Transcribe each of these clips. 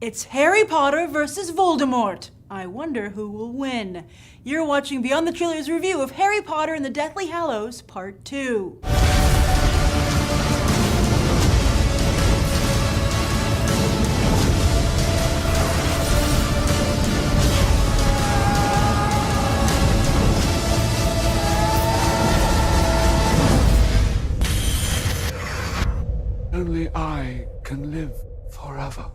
It's Harry Potter versus Voldemort. I wonder who will win. You're watching Beyond the Trailers review of Harry Potter and the Deathly Hallows Part 2. Only I can live forever.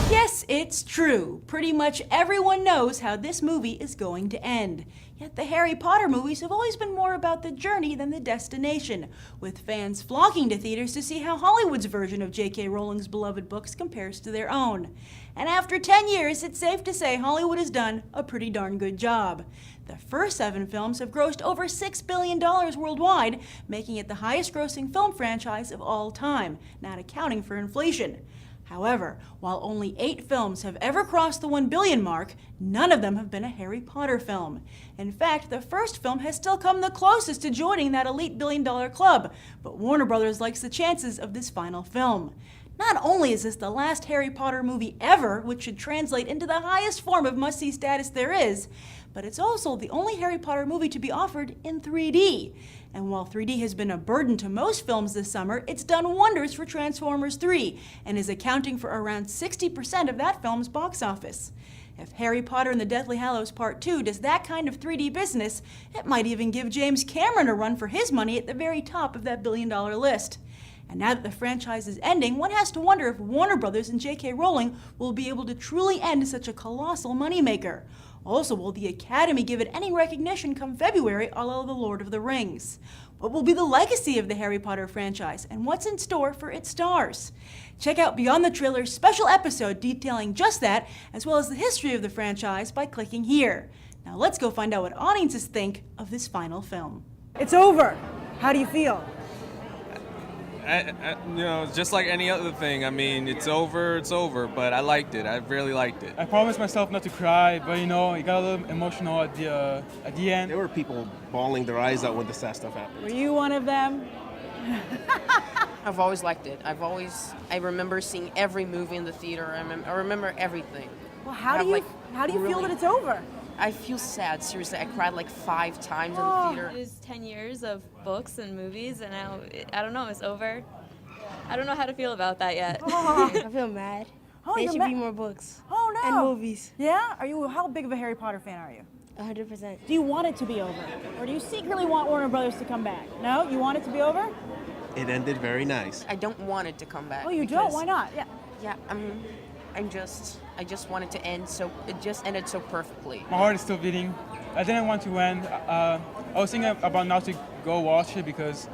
Yes, it's true. Pretty much everyone knows how this movie is going to end. Yet the Harry Potter movies have always been more about the journey than the destination, with fans flocking to theaters to see how Hollywood's version of J.K. Rowling's beloved books compares to their own. And after 10 years, it's safe to say Hollywood has done a pretty darn good job. The first 7 films have grossed over $6 billion worldwide, making it the highest-grossing film franchise of all time, not accounting for inflation. However, while only 8 films have ever crossed the 1 billion mark, none of them have been a Harry Potter film. In fact, the first film has still come the closest to joining that elite billion-dollar club, but Warner Brothers likes the chances of this final film. Not only is this the last Harry Potter movie ever, which should translate into the highest form of must-see status there is, but it's also the only Harry Potter movie to be offered in 3D. And while 3D has been a burden to most films this summer, it's done wonders for Transformers 3 and is accounting for around 60% of that film's box office. If Harry Potter and the Deathly Hallows Part 2 does that kind of 3D business, it might even give James Cameron a run for his money at the very top of that billion-dollar list. And now that the franchise is ending, one has to wonder if Warner Brothers and J.K. Rowling will be able to truly end such a colossal moneymaker. Also, will the Academy give it any recognition come February a la The Lord of the Rings? What will be the legacy of the Harry Potter franchise, and what's in store for its stars? Check out Beyond the Trailers' special episode detailing just that, as well as the history of the franchise by clicking here. Now let's go find out what audiences think of this final film. It's over. How do you feel? Just like any other thing. I mean, it's over, but I liked it. I really liked it. I promised myself not to cry, but it got a little emotional at the end. There were people bawling their eyes out when the sad stuff happened. Were you one of them? I've always liked it. I remember seeing every movie in the theater. I remember everything. Well, how do you feel that it's over? I feel sad, seriously. I cried like 5 times in the theater. It was 10 years of books and movies, and now, I don't know, it's over. I don't know how to feel about that yet. I feel mad. There should be more books. Oh, no. And movies. Yeah? How big of a Harry Potter fan are you? 100%. Do you want it to be over? Or do you secretly want Warner Brothers to come back? No? You want it to be over? It ended very nice. I don't want it to come back. Oh, you don't? Why not? Yeah. Yeah, I just want it to end, so it just ended so perfectly. My heart is still beating. I didn't want to end. I was thinking about not to go watch it because,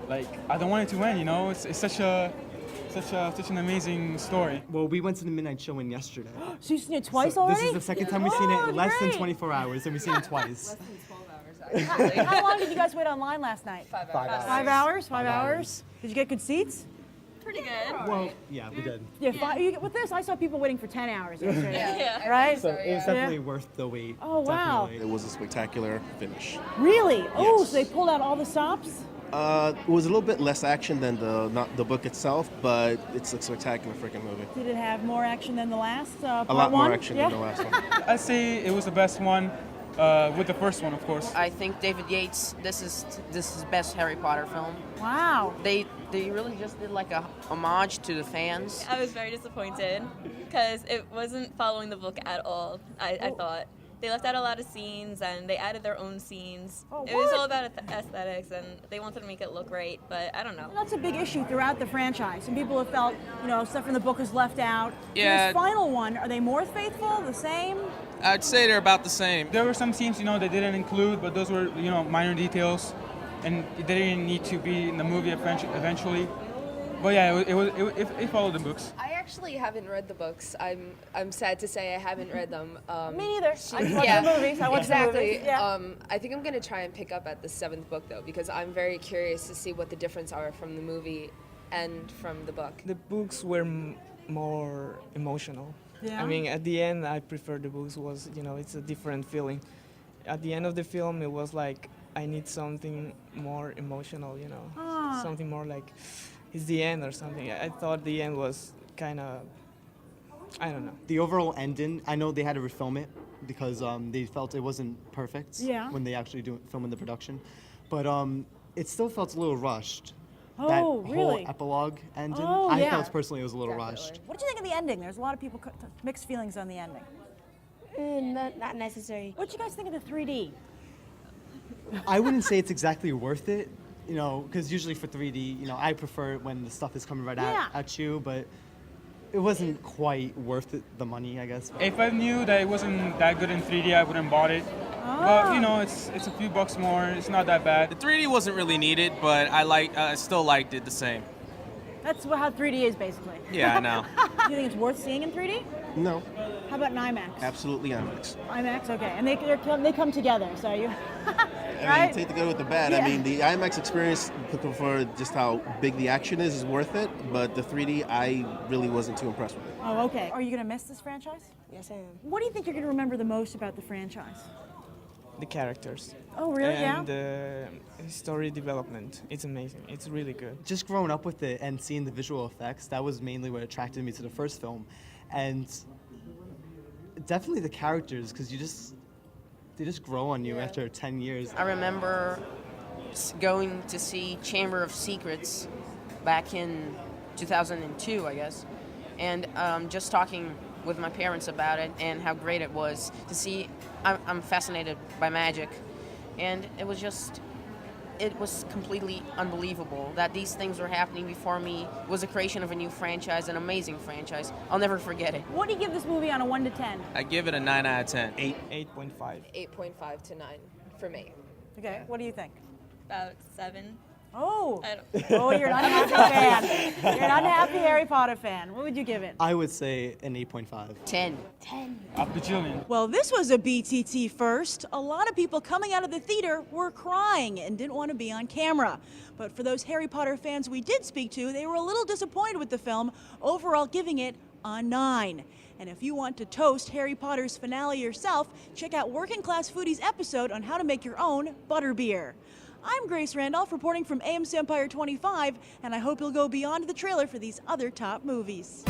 I don't want it to end. You know, it's such an amazing story. Well, we went to the midnight showing yesterday. So you've seen it twice already? This is the second time we've seen it in less than 24 hours, and we've seen it twice. Less than 12 hours, actually. How long did you guys wait online last night? 5 hours. 5 hours? 5 hours? Did you get good seats? Pretty good. Well, yeah, we did. Yeah, with this, I saw people waiting for 10 hours yesterday. Yeah. Right? So it was definitely worth the wait. Oh, wow. Definitely. It was a spectacular finish. Really? Oh, Yes. so they pulled out all the stops? It was a little bit less action than not the book itself, but it's a spectacular freaking movie. Did it have more action than the last A lot more action yeah? than the last one. I'd say it was the best one, with the first one, of course. I think David Yates, this is his best Harry Potter film. Wow. They really just did like a homage to the fans. I was very disappointed because it wasn't following the book at all, I thought. They left out a lot of scenes and they added their own scenes. Oh, it was what? all about aesthetics and they wanted to make it look right, but I don't know. That's a big issue throughout the franchise. Some people have felt, stuff from the book is left out. Yeah. This final one, are they more faithful, the same? I'd say they're about the same. There were some scenes, they didn't include, but those were, minor details, and they didn't need to be in the movie eventually. But yeah, it followed the books. I actually haven't read the books. I'm sad to say I haven't read them. Me neither. I watched the movies. I watched the movies. Yeah. I think I'm going to try and pick up at the 7th book, though, because I'm very curious to see what the difference are from the movie and from the book. The books were more emotional. Yeah. I mean, at the end, I prefer the books. It's a different feeling. At the end of the film, it was like I need something more emotional. Something more like it's the end or something. I thought the end was kind of, I don't know. The overall ending, I know they had to refilm it because they felt it wasn't perfect when they actually filming the production, but it still felt a little rushed. That whole epilogue ending, I felt personally it was a little rushed. What did you think of the ending? There's a lot of people mixed feelings on the ending. Not necessary. What did you guys think of the 3D? I wouldn't say it's exactly worth it, you know, because usually for 3D, you know, I prefer it when the stuff is coming right at you, but it wasn't quite worth it, the money, I guess. If I knew that it wasn't that good in 3D, I wouldn't bought it. But you know, it's a few bucks more. It's not that bad. The 3D wasn't really needed, but I still liked it the same. That's how 3D is, basically. Yeah, I know. Do you think it's worth seeing in 3D? No, How about an IMAX? absolutely IMAX. IMAX, okay. And they come together, so you... I mean, take the good with the bad. I mean, the IMAX experience for just how big the action is worth it, but the 3D, I really wasn't too impressed with it. Oh, okay. Are you going to miss this franchise? Yes, I am. What do you think you're going to remember the most about the franchise? The characters. Oh, really? And the story development. It's amazing. It's really good. Just growing up with it and seeing the visual effects, that was mainly what attracted me to the first film. And definitely the characters, because they just grow on you after 10 years. I remember going to see Chamber of Secrets back in 2002, I guess, and just talking with my parents about it and how great it was to see. I'm fascinated by magic, and it was completely unbelievable that these things were happening before me. It was a creation of a new franchise, an amazing franchise. I'll never forget it. What do you give this movie on a 1 to 10? I give it a 9 out of 10. 8.5. 8.5 to 9 for me. Okay, what do you think? About 7. Oh, I don't. oh, you're an unhappy fan. You're an unhappy Harry Potter fan. What would you give it? I would say an 8.5. 10. A bajillion. Well, this was a BTT first. A lot of people coming out of the theater were crying and didn't want to be on camera. But for those Harry Potter fans we did speak to, they were a little disappointed with the film, overall giving it a 9. And if you want to toast Harry Potter's finale yourself, check out Working Class Foodie's episode on how to make your own butterbeer. I'm Grace Randolph reporting from AMC Empire 25, and I hope you'll go beyond the trailer for these other top movies.